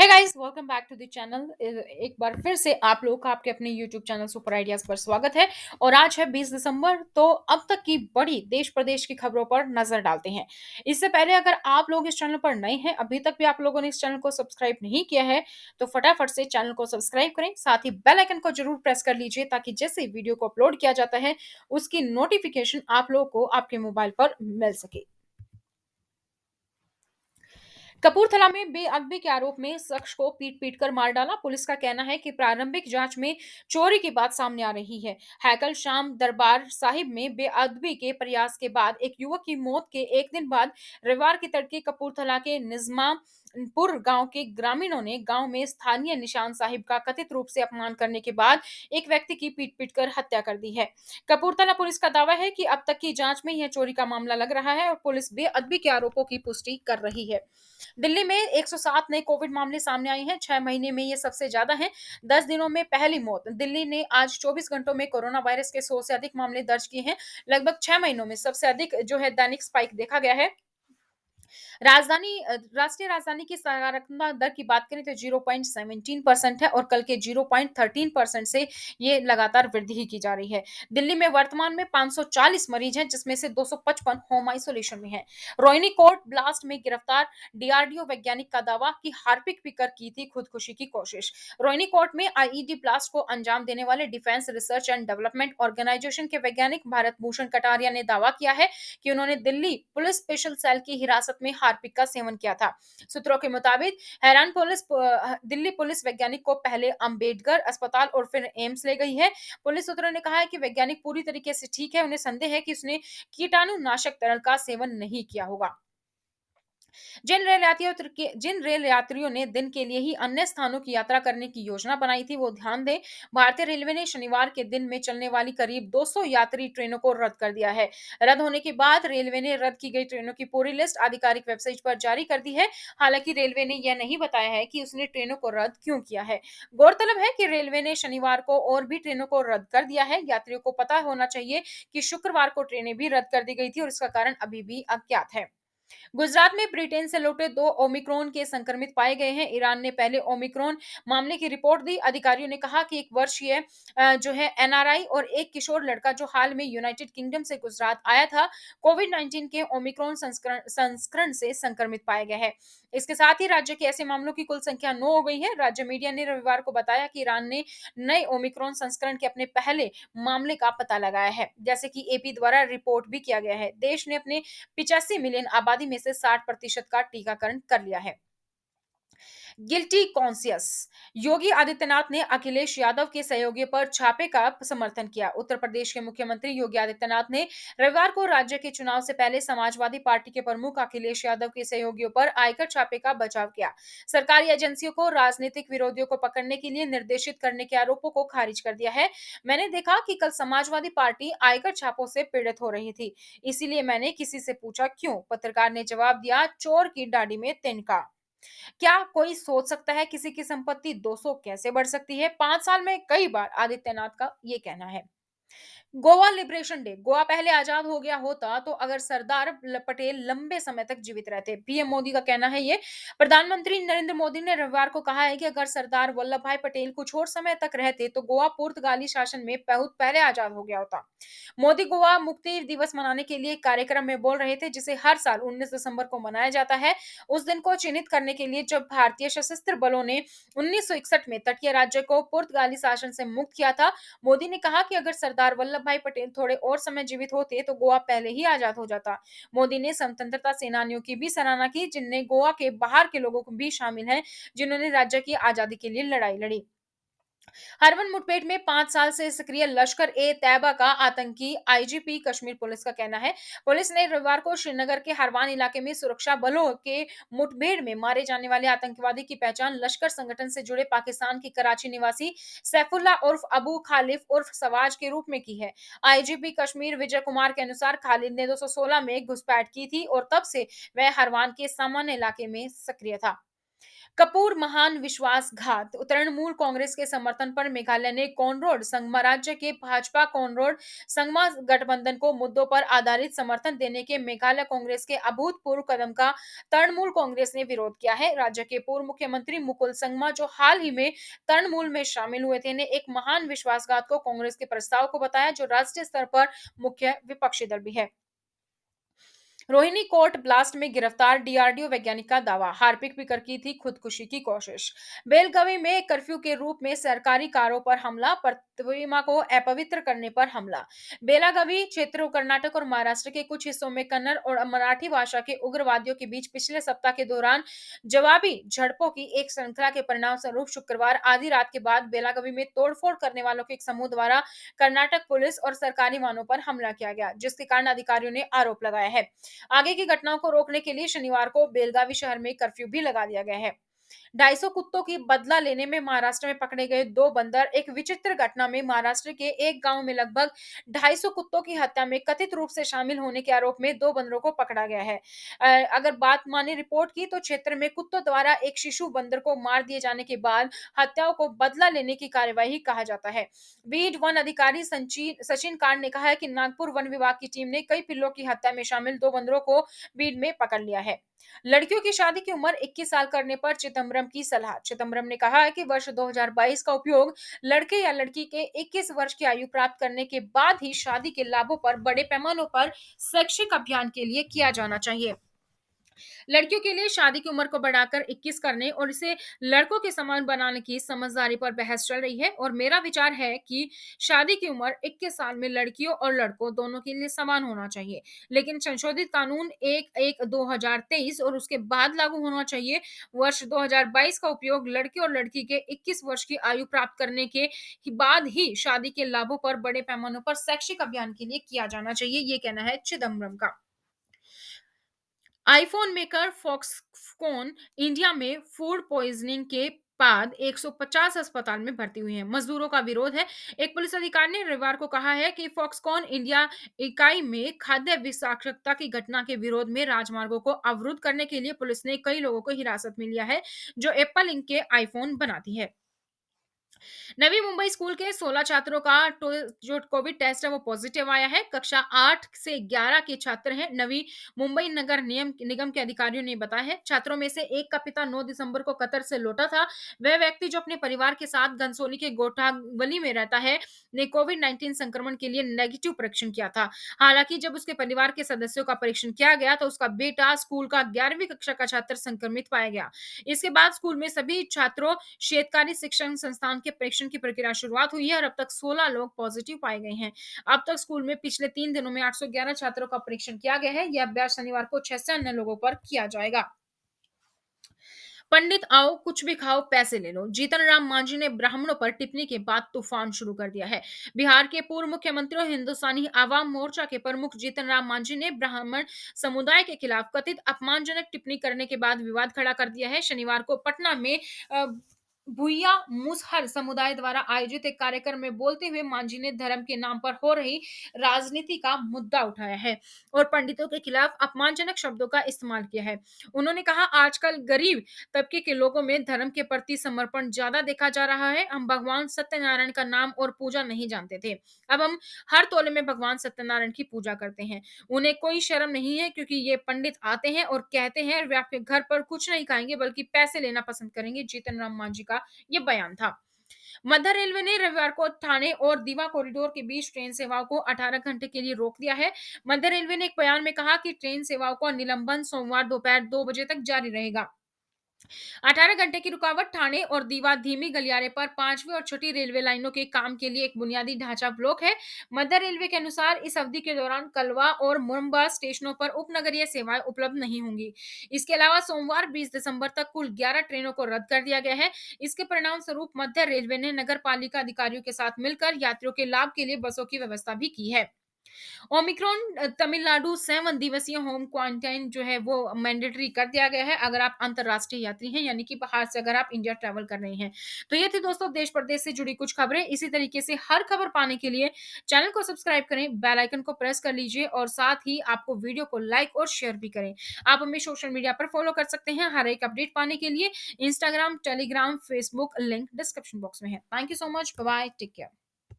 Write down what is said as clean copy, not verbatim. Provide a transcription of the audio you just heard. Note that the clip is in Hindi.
Guys, welcome back to the channel. एक बार फिर से आप लोगों का आपके अपने यूट्यूब चैनल सुपर आइडियाज पर स्वागत है। और आज है 20 दिसंबर। तो अब तक की बड़ी देश प्रदेश की खबरों पर नजर डालते हैं। इससे पहले अगर आप लोग इस चैनल पर नए हैं, अभी तक भी आप लोगों ने इस चैनल को सब्सक्राइब नहीं किया है, तो फटाफट से चैनल को सब्सक्राइब करें। साथ ही बेल आइकन को जरूर प्रेस कर लीजिए, ताकि जैसे ही वीडियो को अपलोड किया जाता है उसकी नोटिफिकेशन आप लोगों को आपके मोबाइल पर मिल सके। कपूरथला में बेअदबी के आरोप में शख्स को पीट पीट कर मार डाला। पुलिस का कहना है कि प्रारंभिक जांच में चोरी की बात सामने आ रही है। हैकल शाम दरबार साहिब में बेअदबी के प्रयास के बाद एक युवक की मौत के एक दिन बाद रविवार की तड़के कपूरथला के निजमापुर गांव के ग्रामीणों ने गांव में स्थानीय निशान साहिब का कथित रूप से अपमान करने के बाद एक व्यक्ति की पीट पीट कर हत्या कर दी है। कपूरथला पुलिस का दावा है कि अब तक की जांच में यह चोरी का मामला लग रहा है और पुलिस बेअदबी के आरोपों की पुष्टि कर रही है। दिल्ली में 107 नए कोविड मामले सामने आए हैं। 6 महीने में ये सबसे ज्यादा है। 10 दिनों में पहली मौत। दिल्ली ने आज 24 घंटों में कोरोना वायरस के 100 से अधिक मामले दर्ज किए हैं। लगभग 6 महीनों में सबसे अधिक जो है दैनिक स्पाइक देखा गया है। राष्ट्रीय राजधानी की सकारात्मक दर की बात करें तो 0.17% है और कल के 0.13% से ये लगातार वृद्धि ही की जा रही है। दिल्ली में वर्तमान में 540 मरीज हैं, जिसमें से 255 होम आइसोलेशन में हैं। रोहिणी कोर्ट ब्लास्ट में गिरफ्तार डीआरडीओ वैज्ञानिक का दावा कि हार्पिक पीकर की थी खुदकुशी की कोशिश। रोहिणी कोर्ट में आईईडी ब्लास्ट को अंजाम देने वाले Defence Research and Development Organisation के वैज्ञानिक भारत भूषण कटारिया ने दावा किया है कि उन्होंने दिल्ली पुलिस स्पेशल सेल की हिरासत में हार्पिक का सेवन किया था। सूत्रों के मुताबिक दिल्ली पुलिस वैज्ञानिक को पहले अंबेडकर अस्पताल और फिर एम्स ले गई है। पुलिस सूत्रों ने कहा है कि वैज्ञानिक पूरी तरीके से ठीक है। उन्हें संदेह है कि उसने कीटाणुनाशक तरल का सेवन नहीं किया होगा। जिन रेल यात्रियों ने दिन के लिए ही अन्य स्थानों की यात्रा करने की योजना बनाई थी, वो ध्यान दें। भारतीय रेलवे ने शनिवार के दिन में चलने वाली करीब 200 यात्री ट्रेनों को रद्द कर दिया है। रद्द होने के बाद रेलवे ने रद्द की गई ट्रेनों की पूरी लिस्ट आधिकारिक वेबसाइट पर जारी कर दी है। हालांकि रेलवे ने यह नहीं बताया है कि उसने ट्रेनों को रद्द क्यों किया है। गौरतलब है कि रेलवे ने शनिवार को और भी ट्रेनों को रद्द कर दिया है। यात्रियों को पता होना चाहिए कि शुक्रवार को ट्रेनें भी रद्द कर दी गई थी और इसका कारण अभी भी अज्ञात है। गुजरात में ब्रिटेन से लौटे 2 ओमिक्रॉन के संक्रमित पाए गए हैं। ईरान ने पहले ओमिक्रॉन मामले की रिपोर्ट दी। अधिकारियों ने कहा कि एक वर्षीय जो है एनआरआई और एक किशोर लड़का जो हाल में यूनाइटेड किंगडम से गुजरात आया था, कोविड 19 के ओमिक्रॉन संस्करण संस्करण से संक्रमित पाया गया है। इसके साथ ही राज्य के ऐसे मामलों की कुल संख्या 9 हो गई है। राज्य मीडिया ने रविवार को बताया कि ईरान ने नए ओमिक्रॉन संस्करण के अपने पहले मामले का पता लगाया है, जैसे कि एपी द्वारा रिपोर्ट भी किया गया है। देश ने अपने 85 मिलियन आबादी में से 60% का टीकाकरण कर लिया है। Guilty conscious. योगी आदित्यनाथ ने अखिलेश यादव के सहयोगी पर छापे का समर्थन किया। उत्तर प्रदेश के मुख्यमंत्री योगी आदित्यनाथ ने रविवार को राज्य के चुनाव से पहले समाजवादी पार्टी के प्रमुख अखिलेश यादव के सहयोगियों पर आयकर छापे का बचाव किया। सरकारी एजेंसियों को राजनीतिक विरोधियों को पकड़ने के लिए निर्देशित करने के आरोपों को खारिज कर दिया है। मैंने देखा कि कल समाजवादी पार्टी आयकर छापों से पीड़ित हो रही थी, इसीलिए मैंने किसी से पूछा क्यों। पत्रकार ने जवाब दिया, चोर की डाडी में तिनका। क्या कोई सोच सकता है किसी की संपत्ति 200 कैसे बढ़ सकती है? 5 साल में कई बार आदित्यनाथ का ये कहना है। Goa liberation day. गोवा पहले आजाद हो गया होता तो अगर पटेल लंबे समय तक जीवित रहते। पीएम मोदी का कहना है ये। प्रधानमंत्री नरेंद्र मोदी ने रविवार को कहा है कि अगर सरदार वल्लभ भाई पटेल कुछ और समय तक रहते तो गोवा पुर्तगाली शासन में बहुत पहले आजाद हो गया होता। मोदी गोवा मुक्ति दिवस मनाने के लिए एक कार्यक्रम में बोल रहे थे, जिसे हर साल 19 दिसंबर को मनाया जाता है। उस दिन को चिन्हित करने के लिए जब भारतीय सशस्त्र बलों ने 1961 में तटीय राज्य को पुर्तगाली शासन से मुक्त किया था। मोदी ने कहा कि अगर सरदार वल्लभ भाई पटेल थोड़े और समय जीवित होते तो गोवा पहले ही आजाद हो जाता। मोदी ने स्वतंत्रता सेनानियों की भी सराहना की, जिनमें गोवा के बाहर के लोगों को भी शामिल हैं, जिन्होंने राज्य की आजादी के लिए लड़ाई लड़ी। हरवन मुठभेड़ में 5 साल से सक्रिय लश्कर ए तैयबा का आतंकी आईजीपी कश्मीर पुलिस का कहना है। पुलिस ने रविवार को श्रीनगर के हरवान इलाके में सुरक्षा बलों के मुठभेड़ में मारे जाने वाले आतंकवादी की पहचान लश्कर संगठन से जुड़े पाकिस्तान की कराची निवासी सैफुल्ला उर्फ अबू खालिफ उर्फ सवाज के रूप में की है। आईजीपी कश्मीर विजय कुमार के अनुसार खालिद ने 216 में घुसपैठ की थी और तब से वह हरवान के सामान्य इलाके में सक्रिय था। कपूर महान विश्वासघात तृणमूल कांग्रेस के समर्थन पर मेघालय ने कॉनरोड संगमा राज्य के भाजपा कॉनरोड संगमा गठबंधन को मुद्दों पर आधारित समर्थन देने के मेघालय कांग्रेस के अभूतपूर्व कदम का तृणमूल कांग्रेस ने विरोध किया है। राज्य के पूर्व मुख्यमंत्री मुकुल संगमा जो हाल ही में तृणमूल में शामिल हुए थे ने एक महान विश्वासघात को कांग्रेस के प्रस्ताव को बताया जो राष्ट्रीय स्तर पर मुख्य विपक्षी दल भी है। रोहिणी कोर्ट ब्लास्ट में गिरफ्तार डीआरडीओ वैज्ञानिक का दावा, हार्पिक पीकर की थी खुदकुशी की कोशिश। बेलगावी में कर्फ्यू के रूप में सरकारी कारों पर हमला, प्रतिमा को अपवित्र करने पर हमला। बेलागावी क्षेत्र कर्नाटक और महाराष्ट्र के कुछ हिस्सों में कन्नड़ और मराठी भाषा के उग्रवादियों के बीच पिछले सप्ताह के दौरान जवाबी झड़पों की एक श्रृंखला के परिणाम स्वरूप शुक्रवार आधी रात के बाद बेलागावी में तोड़फोड़ करने वालों के एक समूह द्वारा कर्नाटक पुलिस और सरकारी वाहनों पर हमला किया गया, जिसके कारण अधिकारियों ने आरोप लगाया है। आगे की घटनाओं को रोकने के लिए शनिवार को बेलगावी शहर में कर्फ्यू भी लगा दिया गया है। 250 कुत्तों की बदला लेने में महाराष्ट्र में पकड़े गए 2 बंदर। एक विचित्र घटना में महाराष्ट्र के एक गांव में लगभग 250 कुत्तों की हत्या में कथित रूप से शामिल होने के आरोप में 2 बंदरों को पकड़ा गया है। अगर बात माने रिपोर्ट की तो क्षेत्र में कुत्तों द्वारा एक शिशु बंदर को मार दिए जाने के बाद हत्याओं को बदला लेने की कार्यवाही कहा जाता है। बीड वन अधिकारी सचिन कांड ने कहा है कि नागपुर वन विभाग की टीम ने कई पिल्लों की हत्या में शामिल 2 बंदरों को बीड में पकड़ लिया है। लड़कियों की शादी की उम्र 21 साल करने पर चिदंबरम की सलाह। चिदंबरम ने कहा है कि वर्ष 2022 का उपयोग लड़के या लड़की के 21 वर्ष की आयु प्राप्त करने के बाद ही शादी के लाभों पर बड़े पैमाने पर शैक्षिक अभियान के लिए किया जाना चाहिए। लड़कियों के लिए शादी की उम्र को बढ़ाकर 21 करने और इसे लड़कों के समान बनाने की समझदारी पर बहस चल रही है और मेरा विचार है कि शादी की उम्र 21 साल में लड़कियों और लड़कों दोनों के लिए समान होना चाहिए, लेकिन संशोधित कानून 1-1-2023 और उसके बाद लागू होना चाहिए। वर्ष 2022 का उपयोग लड़के और लड़की के 21 वर्ष की आयु प्राप्त करने के बाद ही शादी के लाभों पर बड़े पैमाने पर शैक्षिक अभियान के लिए किया जाना चाहिए, ये कहना है चिदंबरम का। आईफोन मेकर फॉक्सकॉन इंडिया में फूड पॉइजनिंग के बाद 150 अस्पताल में भर्ती हुए हैं। मजदूरों का विरोध है। एक पुलिस अधिकारी ने रविवार को कहा है कि फॉक्सकॉन इंडिया इकाई में खाद्य विषाक्तता की घटना के विरोध में राजमार्गों को अवरुद्ध करने के लिए पुलिस ने कई लोगों को हिरासत में लिया है जो एप्पल इंक के आईफोन बनाती है। नवी मुंबई स्कूल के 16 छात्रों का जो कोविड टेस्ट है वो पॉजिटिव आया है। कक्षा 8 से 11 के छात्र हैं। नवी मुंबई नगर निगम के अधिकारियों ने बताया है। छात्रों में से एक का पिता 9 दिसंबर को कतर से लौटा था। वह व्यक्ति जो अपने परिवार के साथ घनसोली के गोठावली में रहता है ने कोविड 19 संक्रमण के लिए नेगेटिव परीक्षण किया था। हालांकि जब उसके परिवार के सदस्यों का परीक्षण किया गया तो उसका बेटा स्कूल का 11वीं कक्षा का छात्र संक्रमित पाया गया। इसके बाद स्कूल में सभी छात्रों शेतकारी शिक्षण संस्थान के परीक्षण की प्रक्रिया शुरुआत हुई है और अब तक 16 लोग पॉजिटिव पाए गए हैं। अब तक स्कूल में पिछले 3 दिनों में 811 छात्रों का परीक्षण किया गया है। यह अभ्यास शनिवार को 6 से अन्य लोगों पर किया जाएगा। पंडित आओ कुछ भी खाओ पैसे ले लो, जीतन राम मांझी ने ब्राह्मणों पर टिप्पणी के बाद तूफान शुरू कर दिया है। बिहार के पूर्व मुख्यमंत्री और हिंदुस्तानी आवाम मोर्चा के प्रमुख जीतन राम मांझी ने ब्राह्मण समुदाय के खिलाफ कथित अपमानजनक टिप्पणी करने के बाद विवाद खड़ा कर दिया है। शनिवार को पटना में भुइया मुसहर समुदाय द्वारा आयोजित एक कार्यक्रम में बोलते हुए मांझी ने धर्म के नाम पर हो रही राजनीति का मुद्दा उठाया है और पंडितों के खिलाफ अपमानजनक शब्दों का इस्तेमाल किया है। उन्होंने कहा आजकल गरीब तबके के लोगों में धर्म के प्रति समर्पण ज्यादा देखा जा रहा है। हम भगवान सत्यनारायण का नाम और पूजा नहीं जानते थे, अब हम हर तोले में भगवान सत्यनारायण की पूजा करते हैं। उन्हें कोई शर्म नहीं है क्योंकि ये पंडित आते हैं और कहते हैं वे आपके घर पर कुछ नहीं खाएंगे बल्कि पैसे लेना पसंद करेंगे। जीतन राम मांझी का ये बयान था। मध्य रेलवे ने रविवार को ठाणे और दीवा कॉरिडोर के बीच ट्रेन सेवाओं को 18 घंटे के लिए रोक दिया है। मध्य रेलवे ने एक बयान में कहा कि ट्रेन सेवाओं का निलंबन सोमवार दोपहर 2 बजे तक जारी रहेगा। 18 घंटे की रुकावट ठाणे और दीवा धीमी गलियारे पर 5वीं और छठी रेलवे लाइनों के काम के लिए एक बुनियादी ढांचा ब्लॉक है। मध्य रेलवे के अनुसार इस अवधि के दौरान कलवा और मुरंबा स्टेशनों पर उपनगरीय सेवाएं उपलब्ध नहीं होंगी। इसके अलावा सोमवार 20 दिसंबर तक कुल 11 ट्रेनों को रद्द कर दिया गया है। इसके परिणाम स्वरूप मध्य रेलवे ने नगर पालिका अधिकारियों के साथ मिलकर यात्रियों के लाभ के लिए बसों की व्यवस्था भी की है। ओमिक्रॉन तमिलनाडु 7 दिवसीय होम क्वारंटाइन जो है वो मैंडेटरी कर दिया गया है अगर आप अंतर्राष्ट्रीय यात्री हैं, यानी कि बाहर से अगर आप इंडिया ट्रैवल कर रहे हैं। तो ये थी दोस्तों देश प्रदेश से जुड़ी कुछ खबरें। इसी तरीके से हर खबर पाने के लिए चैनल को सब्सक्राइब करें, बेल आइकन को प्रेस कर लीजिए और साथ ही आपको वीडियो को लाइक और शेयर भी करें। आप हमें सोशल मीडिया पर फॉलो कर सकते हैं हर एक अपडेट पाने के लिए। Instagram, Telegram, Facebook link description box में है। Thank you so much. Bye bye. Take care.